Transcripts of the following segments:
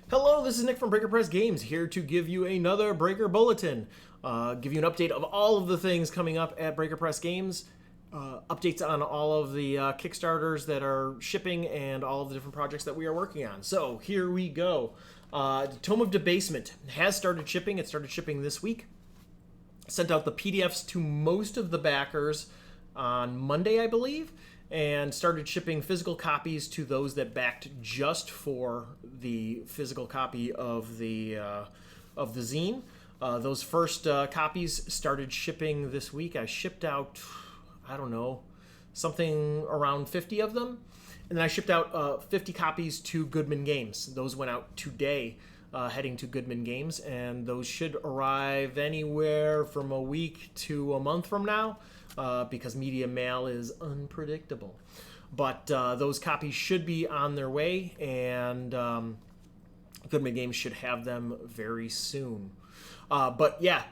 Hello, this is Nick from Breaker Press Games, here to give you another Breaker Bulletin. Give you an update of all of the things coming up at Breaker Press Games. Updates on all of the Kickstarters that are shipping and all of the different projects that we are working on. So, here we go. Tome of Debasement has started shipping. It started shipping this week. Sent out the PDFs to most of the backers on Monday, I believe, and started shipping physical copies to those that backed just for the physical copy of the zine. Those first copies started shipping this week. I shipped out, I don't know, something around 50 of them. And then I shipped out 50 copies to Goodman Games. Those went out today, heading to Goodman Games, and those should arrive anywhere from a week to a month from now. Because media mail is unpredictable. But those copies should be on their way, and Goodman Games should have them very soon. But yeah,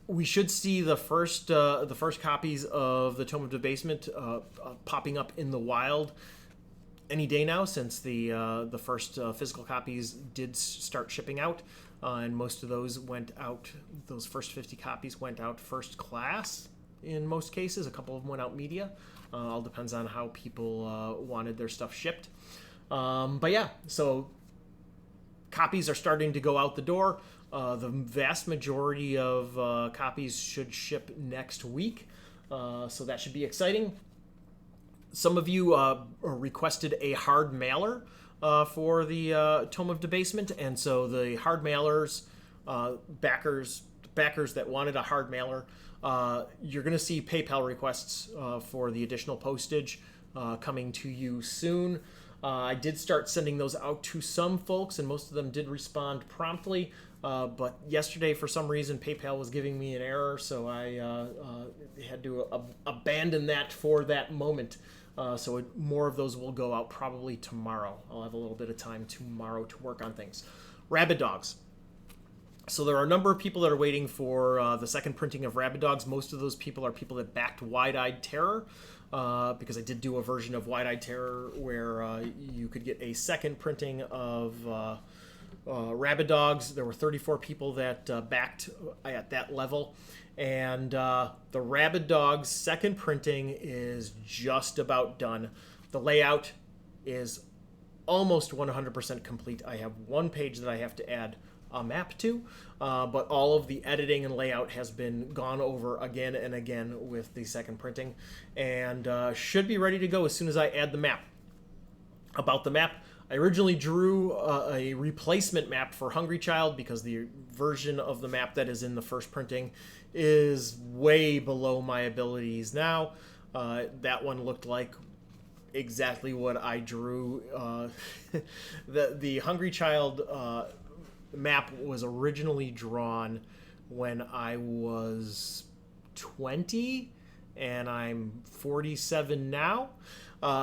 we should see the first copies of the Tome of Debasement popping up in the wild any day now, since the first physical copies did start shipping out. And most of those went out, those first 50 copies went out first class. In most cases, a couple of them went out media. All depends on how people wanted their stuff shipped. But yeah, so copies are starting to go out the door. The vast majority of copies should ship next week, so that should be exciting. Some of you requested a hard mailer for the Tome of Debasement, and so the hard mailers, backers that wanted a hard mailer, you're going to see PayPal requests for the additional postage coming to you soon. I did start sending those out to some folks, and most of them did respond promptly. But yesterday, for some reason, PayPal was giving me an error, so I had to abandon that for that moment. So more of those will go out probably tomorrow. I'll have a little bit of time tomorrow to work on things. Rabid Dogs. So there are a number of people that are waiting for the second printing of Rabid Dogs. Most of those people are people that backed Wide-Eyed Terror, because I did do a version of Wide-Eyed Terror where you could get a second printing of Rabid Dogs. There were 34 people that backed at that level. And the Rabid Dogs second printing is just about done. The layout is almost 100% complete. I have one page that I have to add a map to, but all of the editing and layout has been gone over again and again with the second printing, and should be ready to go as soon as I add the map. About the map, I originally drew a replacement map for Hungry Child because the version of the map that is in the first printing is way below my abilities now. That one looked like exactly what I drew. The Hungry Child map was originally drawn when I was 20, and I'm 47 now.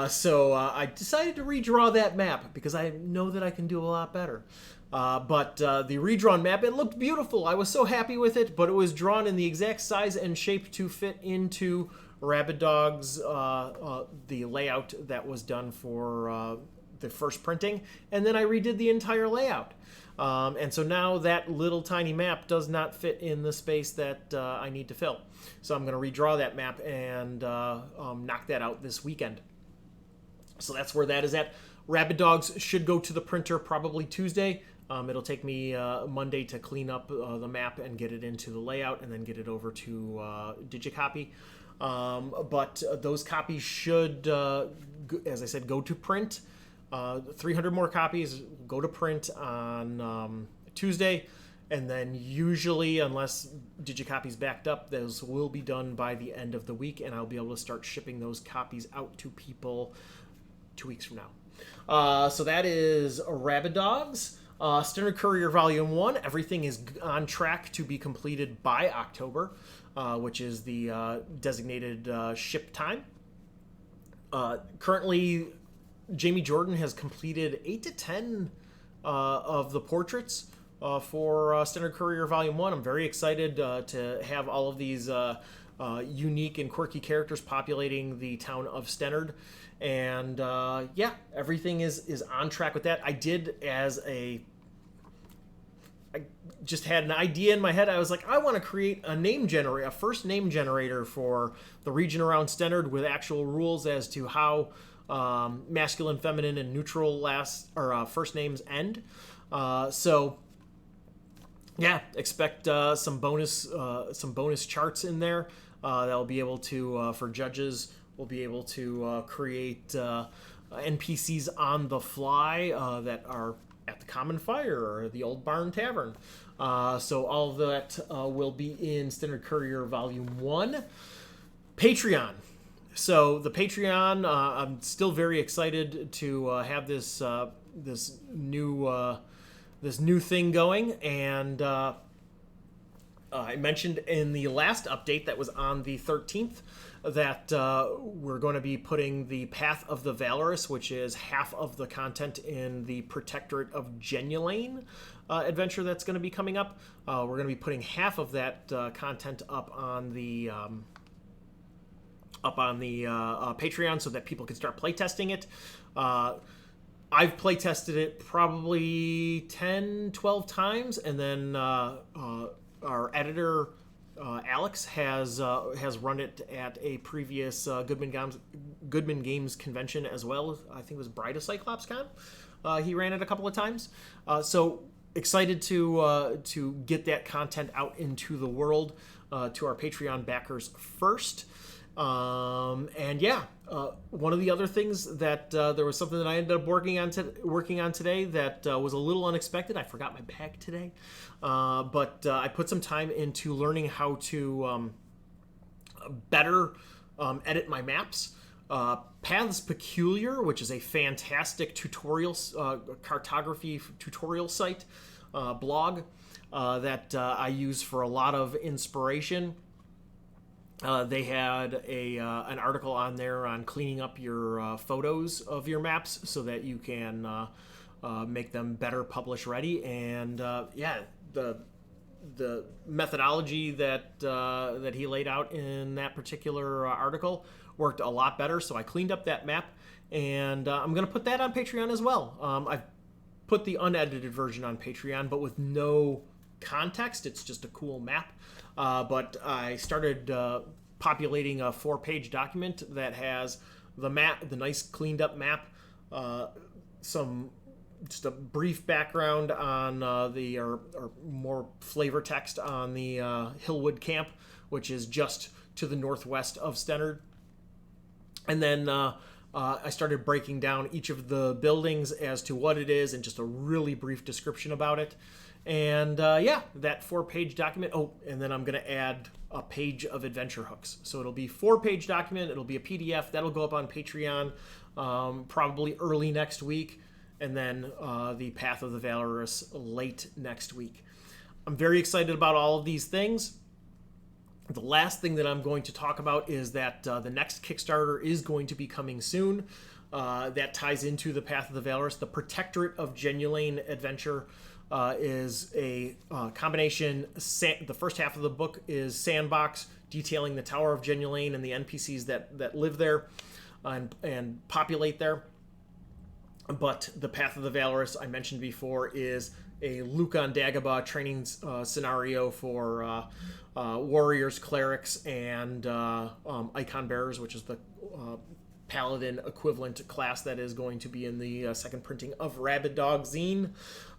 So I decided to redraw that map because I know that I can do a lot better. But the redrawn map, it looked beautiful. I was so happy with it, but it was drawn in the exact size and shape to fit into Rabid Dogs, the layout that was done for the first printing, and then I redid the entire layout. And so now that little tiny map does not fit in the space that I need to fill. So I'm going to redraw that map and knock that out this weekend. So that's where that is at. Rabid Dogs should go to the printer probably Tuesday. It'll take me Monday to clean up the map and get it into the layout and then get it over to Digicopy. But those copies should, as I said, go to print. 300 more copies go to print on Tuesday, and then usually, unless Digicopy's backed up, those will be done by the end of the week, and I'll be able to start shipping those copies out to people 2 weeks from now. So that is Rabid Dogs. Stennard Courier Volume 1, everything is on track to be completed by October, which is the designated ship time. Currently, Jamie Jordan has completed 8 to 10 of the portraits for Stennard Courier Volume 1. I'm very excited to have all of these unique and quirky characters populating the town of Stennard. And yeah, everything is on track with that. I just had an idea in my head. I was like, I want to create a first name generator for the region around Stennard with actual rules as to how masculine, feminine, and neutral first names end. So yeah, expect some bonus charts in there that'll be able to for judges. We'll be able to create NPCs on the fly that are at the Common Fire or the Old Barn Tavern. So all of that will be in Stennard Courier Volume 1. Patreon. So the Patreon, I'm still very excited to have this new thing going, and I mentioned in the last update that was on the 13th that we're going to be putting the Path of the Valorous, which is half of the content in the Protectorate of Jenulane adventure that's going to be coming up. We're going to be putting half of that content up on the Patreon so that people can start playtesting it. I've playtested it probably 10, 12 times, and then our editor Alex has run it at a previous Goodman Games convention as well. I think it was Bride of Cyclops Con. He ran it a couple of times. So excited to get that content out into the world to our Patreon backers first. And yeah, one of the other things that there was something that I ended up working on today that was a little unexpected. I forgot my bag today, but I put some time into learning how to better edit my maps. Paths Peculiar, which is a fantastic cartography tutorial site blog that I use for a lot of inspiration. They had an article on there on cleaning up your photos of your maps so that you can make them better publish ready. And yeah, the methodology that he laid out in that particular article worked a lot better. So I cleaned up that map, and I'm going to put that on Patreon as well. I've put the unedited version on Patreon, but with no context. It's just a cool map. But I started populating a 4-page document that has the map, the nice cleaned up map, just a brief background on or more flavor text on the Hillwood Camp, which is just to the northwest of Stennard. And then I started breaking down each of the buildings as to what it is and just a really brief description about it. And yeah, that 4-page document. Oh, and then I'm going to add a page of adventure hooks. So it'll be 4-page document. It'll be a PDF. That'll go up on Patreon probably early next week. And then the Path of the Valorous late next week. I'm very excited about all of these things. The last thing that I'm going to talk about is that the next Kickstarter is going to be coming soon. That ties into the Path of the Valorous. The Protectorate of Jenulane adventure is a combination. The first half of the book is Sandbox, detailing the Tower of Jenulane and the NPCs that live there and populate there. But the Path of the Valorous, I mentioned before, is a Luke on Dagobah training scenario for warriors, clerics, and icon bearers, which is the paladin equivalent class that is going to be in the second printing of Rabid Dogs Zine.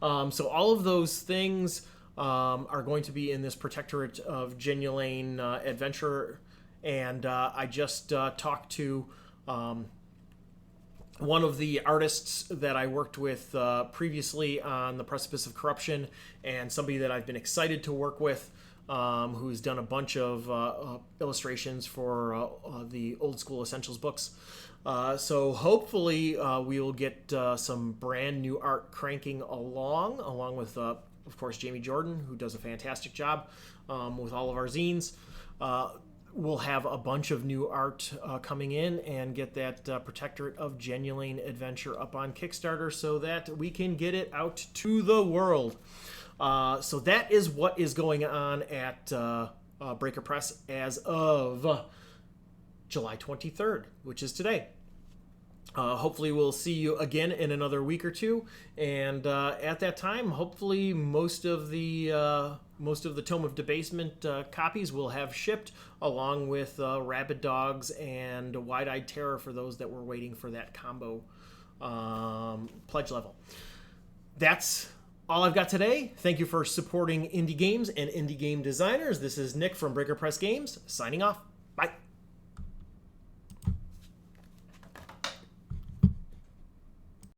So all of those things are going to be in this Protectorate of Jenulane adventure. And I just talked to one of the artists that I worked with previously on The Precipice of Corruption, and somebody that I've been excited to work with, who's done a bunch of illustrations for the Old School Essentials books. So hopefully we will get some brand new art cranking along with, of course, Jamie Jordan, who does a fantastic job with all of our zines. We'll have a bunch of new art coming in and get that Protectorate of Jenulane adventure up on Kickstarter so that we can get it out to the world. So that is what is going on at Breaker Press as of July 23rd, which is today. Hopefully we'll see you again in another week or two, and at that time, hopefully most of the Tome of Debasement copies will have shipped, along with Rabid Dogs and Wide-Eyed Terror for those that were waiting for that combo pledge level. That's all I've got today. Thank you for supporting indie games and indie game designers. This is Nick from Breaker Press Games, signing off.